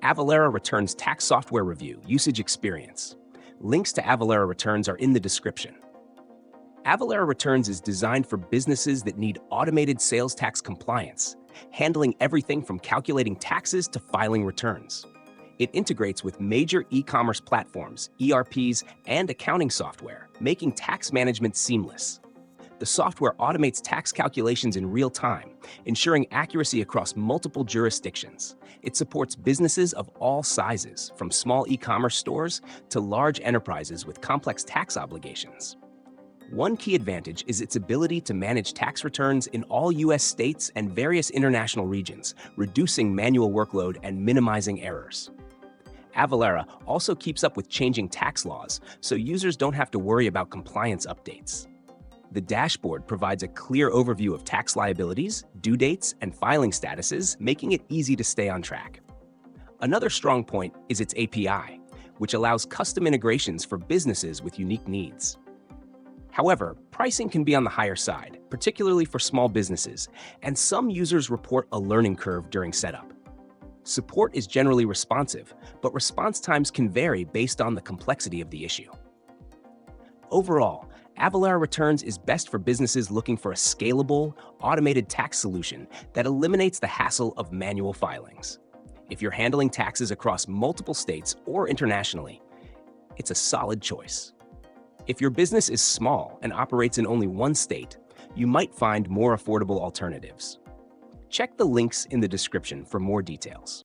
Avalara Returns Tax Software Review Usage Experience. Links to Avalara Returns are in the description. Avalara Returns is designed for businesses that need automated sales tax compliance, handling everything from calculating taxes to filing returns. It integrates with major e-commerce platforms, ERPs, and accounting software, making tax management seamless. The software automates tax calculations in real time, ensuring accuracy across multiple jurisdictions. It supports businesses of all sizes, from small e-commerce stores to large enterprises with complex tax obligations. One key advantage is its ability to manage tax returns in all U.S. states and various international regions, reducing manual workload and minimizing errors. Avalara also keeps up with changing tax laws, so users don't have to worry about compliance updates. The dashboard provides a clear overview of tax liabilities, due dates, and filing statuses, making it easy to stay on track. Another strong point is its API, which allows custom integrations for businesses with unique needs. However, pricing can be on the higher side, particularly for small businesses, and some users report a learning curve during setup. Support is generally responsive, but response times can vary based on the complexity of the issue. Overall, Avalara Returns is best for businesses looking for a scalable, automated tax solution that eliminates the hassle of manual filings. If you're handling taxes across multiple states or internationally, it's a solid choice. If your business is small and operates in only one state, you might find more affordable alternatives. Check the links in the description for more details.